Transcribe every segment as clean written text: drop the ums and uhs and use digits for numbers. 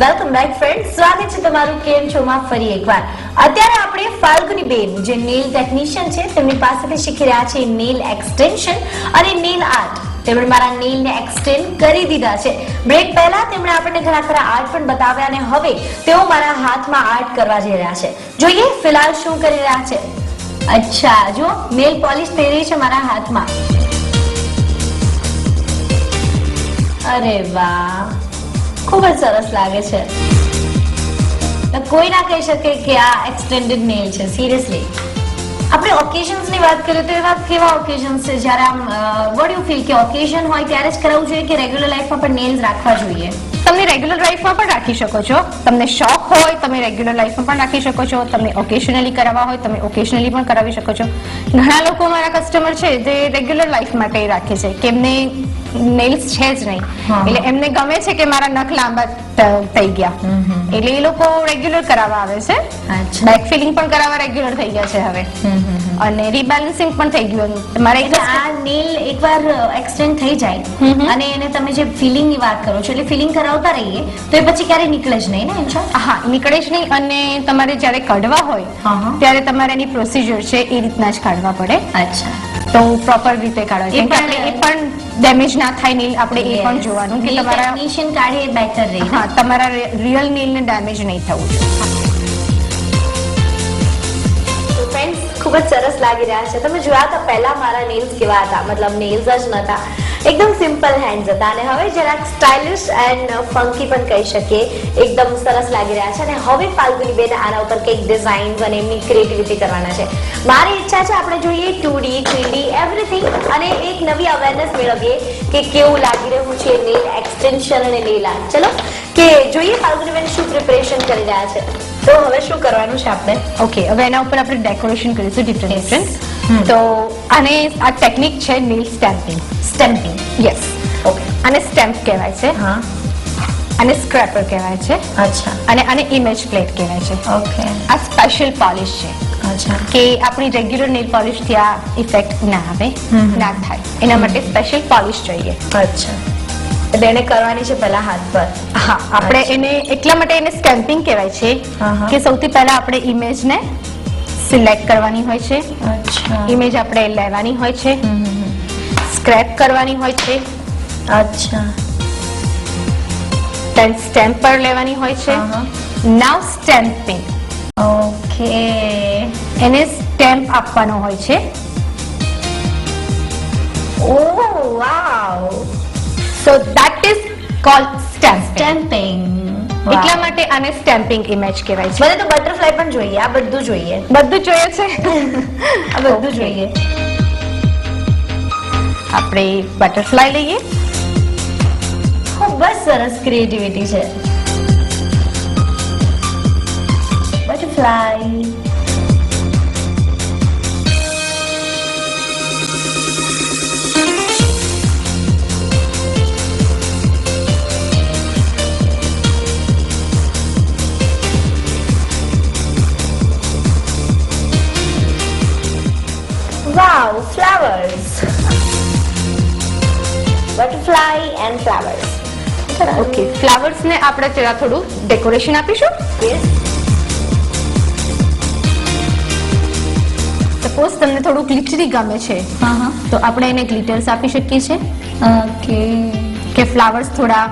Welcome back friends, સ્વાગત છે તમારું કેમ છો માં ફરી એકવાર. અત્યારે આપણે ફાલ્ગુની બેન જે નેલ ટેકનિશિયન છે તેમની પાસેથી શીખી રહ્યા છે નેલ એક્સટેન્શન અને નેલ આર્ટ. તેમણે મારા નેલ ને એક્સટેન્ડ કરી દીધા છે. બ્રેક પહેલા તેમણે આપણને ઘણા ખરા આર્ટ પણ બતાવ્યા અને હવે તેઓ મારા હાથમાં આર્ટ કરવા જઈ રહ્યા છે. જોઈએ ફિલહાલ શું કરી રહ્યા છે. અચ્છા, જો નેલ પોલિશ થઈ રહી છે મારા હાથમાં. અરે વાહ, ખૂબ જ સરસ લાગે છે. કોઈ ના કહી શકે કે આ એક્સટેન્ડેડ નેલ છે. સિરિયસલી આપણે ઓકેઝન્સ ની વાત કરીએ તો એવા કેવા ઓકેઝન્સ છે જ્યારે આમ વોટ યુ ફીલ કે ઓકેઝન હોય ત્યારે જ કરાવવું જોઈએ કે રેગ્યુલર લાઈફમાં પણ નેલ્સ રાખવા જોઈએ? તમે રેગ્યુલર લાઈફમાં પણ રાખી શકો છો. તમને શોખ હોય તમે રેગ્યુલર લાઈફમાં પણ રાખી શકો છો. તમને ઓકેશનલી કરાવવા હોય તમે ઓકેશનલી પણ કરાવી શકો છો. ઘણા લોકો મારા કસ્ટમર છે જે રેગ્યુલર લાઈફ માટે રાખે છે કે એમને નેલ્સ છે જ નહીં, એટલે એમને ગમે છે કે મારા નખ લાંબા થઈ ગયા, એટલે એ લોકો રેગ્યુલર કરાવવા આવે છે. બેક ફિલિંગ પણ કરાવવા રેગ્યુલર થઈ ગયા છે હવે, અને રીબેલેન્સિંગ પણ થઈ ગયું. તમારે આ નેલ એકવાર એક્સટેન્ડ થઈ જાય અને એને તમે જે ફિલિંગ ની વાત કરો છો એટલે ફિલિંગ કરાવતા રહીએ તો એ પછી ક્યારે નીકળે જ નહીં ને? હા, નીકળે જ નહીં. અને તમારે જ્યારે કાઢવા હોય ત્યારે તમારે એની પ્રોસિજર છે એ રીતના જ કાઢવા પડે. અચ્છા, તો પ્રોપર રીતે કાઢવા છે. એ પણ ડેમેજ ના થાય નેલ, આપણે એ પણ જોવાનું કે તમારા ટેકનિશિયન કાઢે એ બેટર રહે. હા, તમારા રિયલ નેલ ને ડેમેજ નહીં થવું જોઈએ. ખૂબ જ સરસ લાગી રહ્યા છે. તમે જોયા હતા પહેલા મારા નેલ્સ કેવા હતા, મતલબ નેલ્સ જ નતા, એકદમ સિમ્પલ હેન્ડ્સ હતા, અને હવે જરાક સ્ટાઇલિશ એન્ડ ફંકી પણ કહી શકીએ. એકદમ સરસ લાગી રહ્યા છે. અને હવે ફાલ્ગુની બેન આના ઉપર કંઈક ડિઝાઇન્સ અને એમની ક્રિએટિવિટી કરવાના છે. મારી ઈચ્છા છે આપણે જોઈએ 2D 3D એવરીથિંગ, અને એક નવી અવેરનેસ મેળવીએ કે કેવું લાગી રહ્યું છે નેલ એક્સટેન્શન અને નેલ આર્ટ. ચલો કે જોઈએ ફાલ્ગુની બેન શું પ્રિપેરેશન કરી રહ્યા છે. તો હવે શું કરવાનું છે આપણે? ઓકે, હવે એના ઉપર આપણે ડેકોરેશન કરીશું ડિફરન્ટ. તો આને આ ટેકનિક છે nail stamping. Stamping, yes. Okay, આને સ્ટેમ્પ કહેવાય છે. હા, આને સ્ક્રેપર કહેવાય છે. અચ્છા, અને આને ઇમેજ પ્લેટ કહેવાય છે. ઓકે, આ સ્પેશિયલ પોલિશ છે. અચ્છા, કે આપણી રેગ્યુલર નેલ પોલિશ થી આ ઇફેક્ટ ના આવે, ના થાય, એના માટે સ્પેશિયલ પોલિશ જોઈએ. અચ્છા, એટલે એને કરવાની છે પહેલા હાથ પર. હા, આપણે એને એટલા માટે એને સ્ટેમ્પિંગ કહેવાય છે કે સૌથી પહેલા આપણે ઇમેજ ને સિલેક્ટ કરવાની હોય છે. અચ્છા, ઇમેજ આપણે લેવાની હોય છે, સ્ક્રેપ કરવાની હોય છે. અચ્છા, then સ્ટેમ્પ પર લેવાની હોય છે. નાઉ સ્ટેમ્પિંગ. ઓકે, એને સ્ટેમ્પ આપવાનો હોય છે. ઓહ વાવ, so that is called stamping. Stamping. એટલા માટે આને સ્ટેમ્પિંગ ઇમેજ કહેવાય છે. મને તો બટરફ્લાય પણ જોઈએ, આ બધું જોઈએ. બધું જોઈએ છે. આ બધું જોઈએ. આપણે બટરફ્લાય લઈએ. ખૂબ જ સરસ ક્રિએટિવિટી છે. Butterfly. Wow, flowers. Butterfly and flowers. Okay, flowers ને આપણે જરા થોડું ડેકોરેશન આપીશું. Yes. સપોઝ તમને થોડું ગ્લિટરી ગમે છે તો આપણે એને ગ્લિટર્સ આપી શકીએ છીએ. ઓકે, કે ફ્લાવર્સ થોડા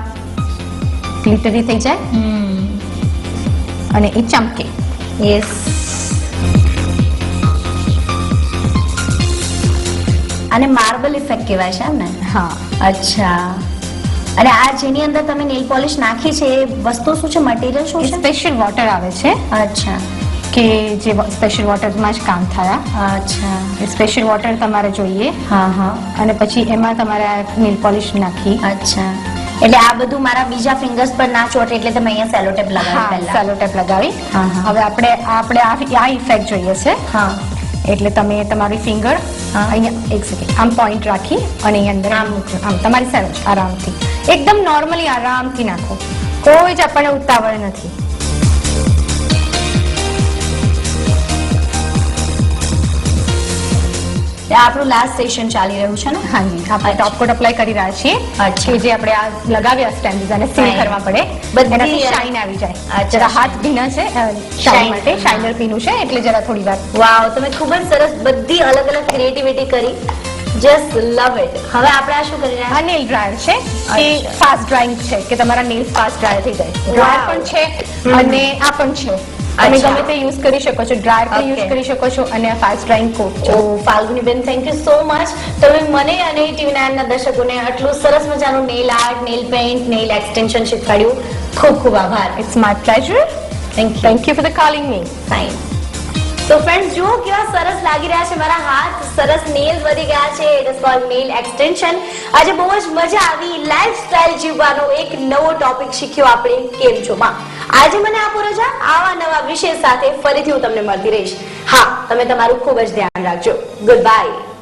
ગ્લિટરી થઈ જાય અને એ ચમકે. યસ. આને માર્બલ ઇફેક્ટ કહેવાય છે એમ ને? હા. અચ્છા, અને આ જેની અંદર તમે નેલ પોલિશ નાખી છે એ વસ્તુ શું છે, મટીરિયલ શું એ છે? સ્પેશિયલ વોટર આવે છે. અચ્છા, કે જે સ્પેશિયલ વોટરમાં જ કામ થયા. અચ્છા, એ સ્પેશિયલ વોટર તમારે જોઈએ. હા, અને પછી એમાં તમારે નેલ પોલિશ નાખી. અચ્છા, એટલે આ બધું મારા બીજા ફિંગર્સ પર ના ચોટે એટલે તમે અહીંયા સેલો ટેપ લગાવી પહેલા. સેલો ટેપ લગાવી. હવે આપણે આ ઇફેક્ટ જોઈએ છે. હા, એટલે તમે તમારી ફિંગર અહીંયા એક સેકન્ડ આમ પોઈન્ટ રાખી અને અહીં અંદર આમ મૂકજો. આમ તમારી સેલો આરામથી એકદમ નોર્મલી આરામથી નાખો. કોઈ જ આપણને ઉતાવળ નથી. આપણું લાસ્ટ સેશન ચાલી રહ્યું છે ને? હાજી, આપણે ટોપ કોટ અપ્લાય કરી રહ્યા છીએ અચ્છા. કે જે આપણે આ લગાવ્યા સ્ટેમ્પ અને સીલ Fine. કરવા પડે બધી એનાથી શાઇન આવી જાય. અચ્છા. જરા હાથ ભીના છે Shine. શાઇન માટે શાઇનર પીનું છે એટલે જરા થોડી વાર. વાવ, તમે ખૂબ જ સરસ બધી અલગ અલગ ક્રિએટિવિટી કરી. Just love it. હવે આપણે આ શું કરી રહ્યા આ નેલ ડ્રાયર છે એ અચ્છા. ફાસ્ટ ડ્રાઇંગ છે કે તમારા નેલ્સ ફાસ્ટ ડ્રાય થઈ જાય. Dryer Wow. પણ છે અને આ પણ છે. તમે અચ્છા. ગમે તે યુઝ કરી શકો છો. ડ્રાયર પણ યુઝ Okay. કરી શકો છો અને આ ફાસ્ટ ડ્રાઇંગ કોટ છે. ઓ ફાલ્ગુનીબેન, થેન્ક યુ સો મચ. તમે મને અને TV9 ના દર્શકોને આટલું સરસ મજાનું nail art, nail paint, nail extension શીખવાડ્યું. ખૂબ ખૂબ આભાર. It's my pleasure. Thank you for the calling me. Fine. તો ફ્રેન્ડ્સ, જુઓ કેવા સરસ લાગી રહ્યા છે મારા હાથ. સરસ નેલ વધી ગયા છે. It is called nail extension. આજે બહુ જ મજા આવી. લાઈફસ્ટાઈલ જીવવાનો એક નવો ટોપિક શીખ્યો આપણે કેમ છો માં. આજે મને આપો રજા. આવા નવા વિષય સાથે ફરીથી હું તમને મળતી રહીશ. હા, તમે તમારું ખૂબ જ ધ્યાન રાખજો. Good bye.